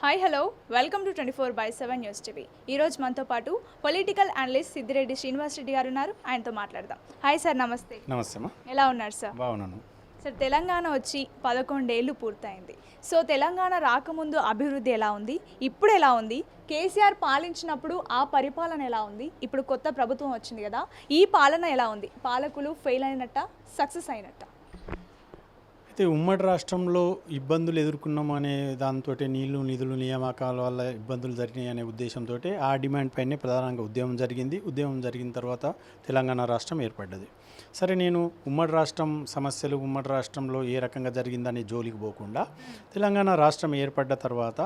Hi hello welcome to 24/7 news TV. ఈరోజు మనతో పాటు పొలిటికల్ అనలిస్ట్ సిద్దిరెడ్డి శ్రీనివాస్ రెడ్డి గారు ఉన్నారు. ఆయనతో మాట్లాడదాం. హాయ్ సార్, నమస్తే. నమస్తే అమ్మా. ఎలా ఉన్నారు సార్? బాగున్నాను సార్, తెలంగాణ వచ్చి 11 ఏళ్ళు పూర్తయింది. సో తెలంగాణ రాకముందు అభివృద్ధి ఎలా ఉంది, ఇప్పుడు ఎలా ఉంది, కేసీఆర్ పాలించినప్పుడు ఆ పరిపాలన ఎలా ఉంది, ఇప్పుడు కొత్త ప్రభుత్వం వచ్చింది కదా, ఈ పాలన ఎలా ఉంది? పాలకులు ఫెయిల్ అయినట్ట, సక్సెస్ అయినట్ట? అయితే ఉమ్మడి రాష్ట్రంలో ఇబ్బందులు ఎదుర్కొన్నాం అనే దాంతో నీళ్లు నిధులు నియామకాల వల్ల ఇబ్బందులు జరిగినాయి అనే ఉద్దేశంతో ఆ డిమాండ్ పైనే ప్రధానంగా ఉద్యమం జరిగింది. ఉద్యమం జరిగిన తర్వాత తెలంగాణ రాష్ట్రం ఏర్పడ్డది. సరే, నేను ఉమ్మడి రాష్ట్రం సమస్యలు ఉమ్మడి రాష్ట్రంలో ఏ రకంగా జరిగిందనే జోలికి పోకుండా తెలంగాణ రాష్ట్రం ఏర్పడ్డ తర్వాత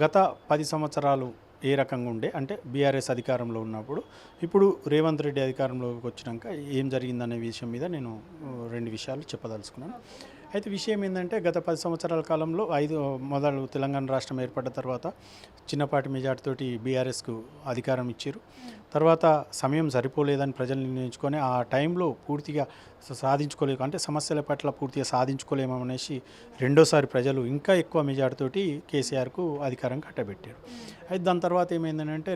గత 10 సంవత్సరాలు ఏ రకంగా ఉండే, అంటే బీఆర్ఎస్ అధికారంలో ఉన్నప్పుడు, ఇప్పుడు రేవంత్ రెడ్డి అధికారంలోకి వచ్చినాక ఏం జరిగిందనే విషయం మీద నేను 2 విషయాలు చెప్పదలుచుకున్నాను. అయితే విషయం ఏంటంటే, గత 10 సంవత్సరాల కాలంలో మొదలు తెలంగాణ రాష్ట్రం ఏర్పడ్డ తర్వాత చిన్నపాటి మెజార్టీతోటి బీఆర్ఎస్కు అధికారం ఇచ్చారు. తర్వాత సమయం సరిపోలేదని ప్రజలు నిర్ణయించుకొని ఆ టైంలో పూర్తిగా సాధించుకోలేక, అంటే సమస్యల పట్ల పూర్తిగా సాధించుకోలేమనేసి రెండోసారి ప్రజలు ఇంకా ఎక్కువ మెజార్టీతోటి కేసీఆర్కు అధికారం కట్టబెట్టారు. అయితే దాని తర్వాత ఏమైందంటే,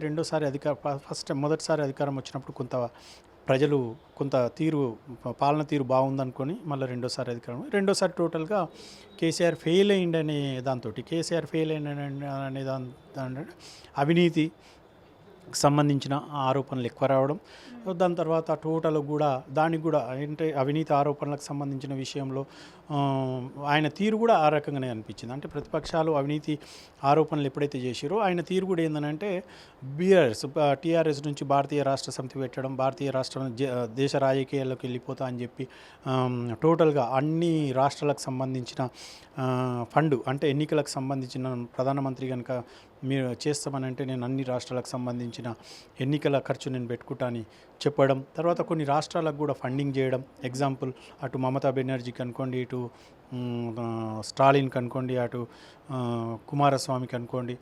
మొదటిసారి అధికారం వచ్చినప్పుడు ప్రజలు కొంత పాలన తీరు బాగుందనుకొని మళ్ళీ రెండోసారి టోటల్గా కేసీఆర్ ఫెయిల్ అయ్యిందనే దాంతో అవినీతి సంబంధించిన ఆరోపణలు ఎక్కువ రావడం, దాని తర్వాత టోటల్ కూడా దానికి కూడా అంటే అవినీతి ఆరోపణలకు సంబంధించిన విషయంలో ఆయన తీరు కూడా ఆ రకంగానే అనిపించింది. అంటే ప్రతిపక్షాలు అవినీతి ఆరోపణలు ఎప్పుడైతే చేసిరో ఆయన తీరు కూడా ఏంటంటే టీఆర్ఎస్ నుంచి భారతీయ రాష్ట్ర సమితి పెట్టడం, భారతీయ రాష్ట్రం దేశ రాజకీయాల్లోకి వెళ్ళిపోతా అని చెప్పి టోటల్గా అన్ని రాష్ట్రాలకు సంబంధించిన ఫండ్, అంటే ఎన్నికలకు సంబంధించిన ప్రధానమంత్రి కనుక మీరు చేస్తామని అంటే నేను అన్ని రాష్ట్రాలకు సంబంధించిన ఎన్నికల ఖర్చు నేను పెట్టుకుంటా అని చెప్పడం, తర్వాత కొన్ని రాష్ట్రాలకు కూడా ఫండింగ్ చేయడం. ఎగ్జాంపుల్, అటు మమతా బెనర్జీకి అనుకోండి, ఇటు స్టాలిన్కి అనుకోండి, అటు కుమారస్వామికి అనుకోండి,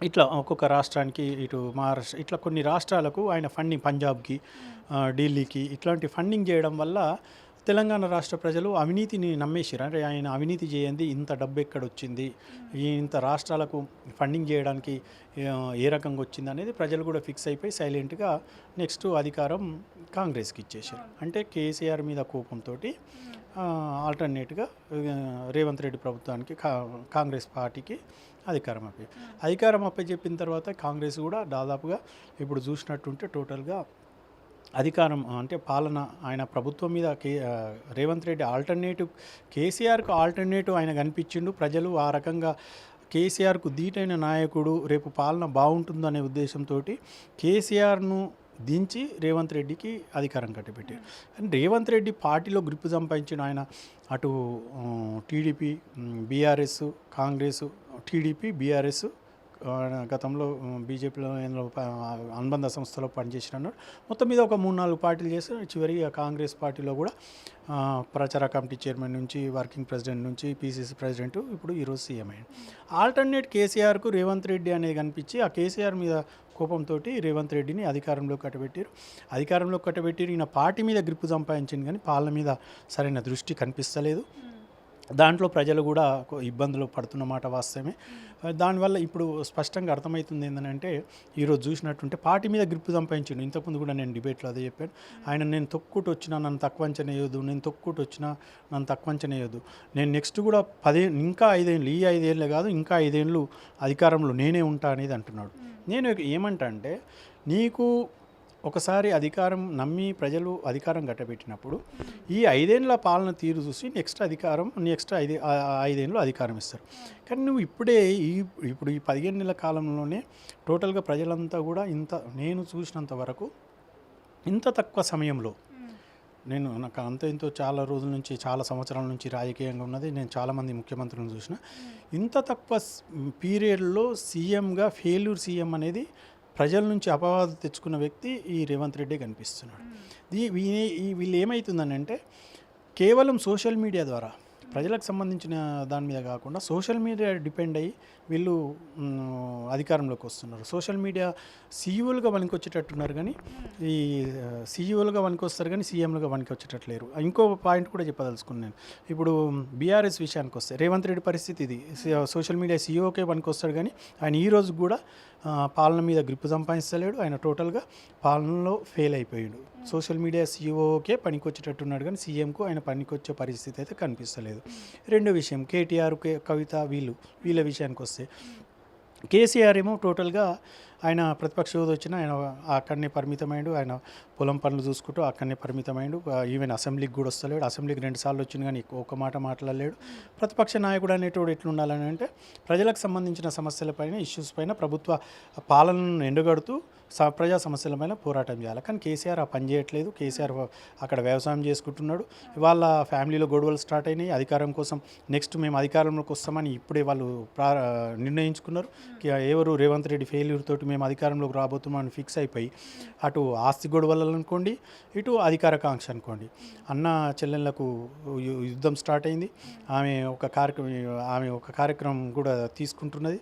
ఇట్లా ఒక్కొక్క రాష్ట్రానికి, ఇటు మహారాష్ట్ర, ఇట్లా కొన్ని రాష్ట్రాలకు ఆయన ఫండింగ్, పంజాబ్కి, ఢిల్లీకి ఇట్లాంటి ఫండింగ్ చేయడం వల్ల తెలంగాణ రాష్ట్ర ప్రజలు అవినీతిని నమ్మేసారు. అంటే ఆయన అవినీతి చేయండి, ఇంత డబ్బు ఎక్కడొచ్చింది, ఇంత రాష్ట్రాలకు ఫండింగ్ చేయడానికి ఏ రకంగా వచ్చింది అనేది ప్రజలు కూడా ఫిక్స్ అయిపోయి సైలెంట్గా నెక్స్ట్ అధికారం కాంగ్రెస్కి ఇచ్చేసారు. అంటే కేసీఆర్ మీద కోపంతో ఆల్టర్నేట్గా రేవంత్ రెడ్డి ప్రభుత్వానికి, కాంగ్రెస్ పార్టీకి అధికారం అప్పచెప్పిన తర్వాత కాంగ్రెస్ కూడా దాదాపుగా ఇప్పుడు చూసినట్టుంటే టోటల్గా అధికారం, అంటే పాలన ఆయన ప్రభుత్వం మీద రేవంత్ రెడ్డి కేసీఆర్కు ఆల్టర్నేటివ్ ఆయన కనిపించిండు. ప్రజలు ఆ రకంగా కేసీఆర్కు ధీటైన నాయకుడు, రేపు పాలన బాగుంటుందనే ఉద్దేశంతో కేసీఆర్ను దించి రేవంత్ రెడ్డికి అధికారం కట్టబెట్టారు. అండ్ రేవంత్ రెడ్డి పార్టీలో గ్రిప్ సంపాదించిన ఆయన అటు TDP, BRS, Congress, TDP, BRS, గతంలో బీజేపీలో అనుబంధ సంస్థలో పనిచేసినాడు. మొత్తం మీద ఒక 3-4 పార్టీలు చేసి చివరికి కాంగ్రెస్ పార్టీలో కూడా ప్రచార కమిటీ చైర్మన్ నుంచి, వర్కింగ్ ప్రెసిడెంట్ నుంచి, పీసీసీ ప్రెసిడెంట్, ఇప్పుడు ఈరోజు సీఎం అయ్యాడు. ఆల్టర్నేట్ కేసీఆర్కు రేవంత్ రెడ్డి అనేది కనిపించి ఆ కేసీఆర్ మీద కోపంతో రేవంత్ రెడ్డిని అధికారంలో కట్టబెట్టారు. ఈయన పార్టీ మీద గ్రిప్పు సంపాదించింది కానీ పాలన మీద సరైన దృష్టి కనిపిస్తలేదు. దాంట్లో ప్రజలు కూడా ఇబ్బందులు పడుతున్నమాట వాస్తవమే. దానివల్ల ఇప్పుడు స్పష్టంగా అర్థమవుతుంది ఏంటంటే, ఈరోజు చూసినట్టుంటే పార్టీ మీద గ్రిప్పు సంపాదించిండు. ఇంతకుముందు కూడా నేను డిబేట్లో అదే చెప్పాను. ఆయన నేను తొక్కుట వచ్చినా నన్ను తక్కువ అంచనేయొద్దు, నేను నెక్స్ట్ కూడా 10 ఇంకా 5 ఏళ్ళు, ఈ 5 ఏళ్ళే కాదు ఇంకా 5 ఏళ్ళు అధికారంలో నేనే ఉంటా అనేది అంటున్నాడు. నేను ఏమంటా అంటే, నీకు ఒకసారి అధికారం నమ్మి ప్రజలు అధికారం కట్టబెట్టినప్పుడు ఈ 5 ఏళ్ళ పాలన తీరు చూసి నెక్స్ట్ 5 ఏళ్ళు అధికారం ఇస్తారు. కానీ నువ్వు ఇప్పుడు ఈ 15 నెలల కాలంలోనే టోటల్గా ప్రజలంతా కూడా నేను చూసినంత వరకు ఇంత తక్కువ సమయంలో, నాకు ఇంతో చాలా రోజుల నుంచి, చాలా సంవత్సరాల నుంచి రాజకీయంగా ఉన్నది, నేను చాలామంది ముఖ్యమంత్రులను చూసిన, ఇంత తక్కువ పీరియడ్లో సీఎంగా ఫెయిల్యూర్ సీఎం అనేది ప్రజల నుంచి అపవాదం తెచ్చుకున్న వ్యక్తి ఈ రేవంత్ రెడ్డి కనిపిస్తున్నాడు. వీళ్ళు ఏమవుతుందని అంటే, కేవలం సోషల్ మీడియా ద్వారా ప్రజలకు సంబంధించిన దాని మీద కాకుండా సోషల్ మీడియా డిపెండ్ అయ్యి వీళ్ళు అధికారంలోకి వస్తున్నారు. సోషల్ మీడియా సీఈఓలుగా వస్తారు కానీ ఈ సీఈఓలుగా వస్తారు కానీ సీఎంలుగా వచ్చేటట్లేరు. ఇంకో పాయింట్ కూడా చెప్పదలుచుకున్నాను. ఇప్పుడు బీఆర్ఎస్ విషయానికి వస్తే రేవంత్ రెడ్డి పరిస్థితి ఇది. సోషల్ మీడియా సీఈఓకే వస్తారు కానీ ఆయన ఈ రోజు కూడా పాలన మీద గ్రిప్ సంపాదిస్తలేడు. ఆయన టోటల్గా పాలనలో ఫెయిల్ అయిపోయాడు. సోషల్ మీడియా సీఈఓకే పనికొచ్చేటట్టున్నాడు కానీ సీఎంకు ఆయన పనికొచ్చే పరిస్థితి అయితే కనిపిస్తలేదు. రెండో విషయం కేటీఆర్, కవిత వీళ్ళ విషయానికి వస్తే కేసీఆర్ ఏమో టోటల్గా ఆయన ప్రతిపక్ష హోదా వచ్చినా ఆయన అక్కడనే పరిమితమైండు. ఆయన పొలం పనులు చూసుకుంటూ అక్కడనే పరిమితమైండు. ఈవెన్ అసెంబ్లీకి కూడా వస్తలేడు. అసెంబ్లీకి 2 సార్లు వచ్చింది కానీ ఒక మాట మాట్లాడలేడు. ప్రతిపక్ష నాయకుడు అనేటోడు ఎట్లుండాలని అంటే ప్రజలకు సంబంధించిన సమస్యలపైన, ఇష్యూస్ పైన ప్రభుత్వ పాలనను ఎండగడుతూ ప్రజా సమస్యలపైన పోరాటం చేయాలి. కానీ కేసీఆర్ ఆ పని చేయట్లేదు. కేసీఆర్ అక్కడ వ్యవసాయం చేసుకుంటున్నాడు. వాళ్ళ ఫ్యామిలీలో గొడవలు స్టార్ట్ అయినాయి. అధికారం కోసం నెక్స్ట్ మేము అధికారంలోకి వస్తామని ఇప్పుడే వాళ్ళు నిర్ణయించుకున్నారు. ఎవరు రేవంత్ రెడ్డి ఫెయిల్యూర్ తోటి మేము అధికారంలోకి రాబోతున్నామని ఫిక్స్ అయిపోయి అటు ఆస్తి గొడవలు అనుకోండి, ఇటు అధికార కాంక్ష అనుకోండి, అన్న చెల్లెళ్లకు యుద్ధం స్టార్ట్ అయింది. ఆమె ఒక కార్యక్రమం కూడా తీసుకుంటున్నది.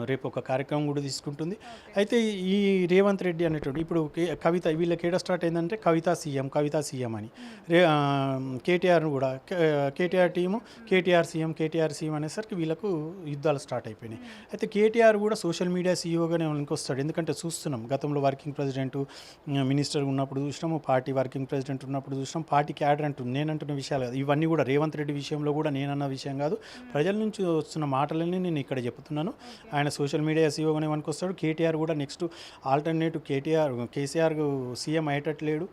రేపు ఒక కార్యక్రమం కూడా తీసుకుంటుంది. అయితే ఈ రేవంత్ రెడ్డి అనేటువంటి ఇప్పుడు కవిత వీళ్ళకి ఏడ స్టార్ట్ అయిందంటే కవిత సీఎం అని కేటీఆర్ కూడా కేటీఆర్ టీము కేటీఆర్ సీఎం అనేసరికి వీళ్ళకు యుద్ధాలు స్టార్ట్ అయిపోయినాయి. అయితే కేటీఆర్ కూడా సోషల్ మీడియా సీఈఓగానే వస్తారు. ఎందుకంటే చూస్తున్నాం గతంలో వర్కింగ్ ప్రెసిడెంట్ మినిస్టర్ ఉన్నప్పుడు చూసినాము, పార్టీ వర్కింగ్ ప్రెసిడెంట్ ఉన్నప్పుడు చూసినాం, పార్టీ క్యాడర్ అంటుంది. నేనంటున్న విషయాలు కాదు ఇవన్నీ, కూడా రేవంత్ రెడ్డి విషయంలో కూడా నేనన్న విషయం కాదు, ప్రజల నుంచి వస్తున్న మాటలన్నీ నేను ఇక్కడ చెప్తున్నాను. ఆయన సోషల్ మీడియా సీఈఓగానే వస్తారు. కేటీఆర్ కూడా నెక్స్ట్ ఆల్టర్నేటివ్ కేసీఆర్ సీఎం అయ్యేటట్లేడు.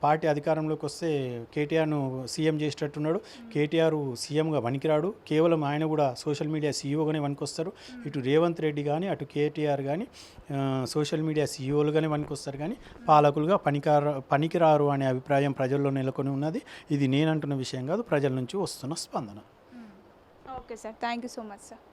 పార్టీ అధికారంలోకి వస్తే కేటీఆర్ను సీఎం చేసేటట్టున్నాడు. కేటీఆర్ సీఎంగా వనికిరాడు. కేవలం ఆయన కూడా సోషల్ మీడియా సీఈఓగానే వస్తారు. ఇటు రేవంత్ రెడ్డి కానీ అటు కేటీఆర్ కానీ సోషల్ మీడియా సీఈఓలుగానే వస్తారు కానీ పాలకులుగా పనికిరారు అనే అభిప్రాయం ప్రజల్లో నెలకొని ఉన్నది. ఇది నేనంటున్న విషయం కాదు, ప్రజల నుంచి వస్తున్న స్పందన. Okay sir, thank you so much sir.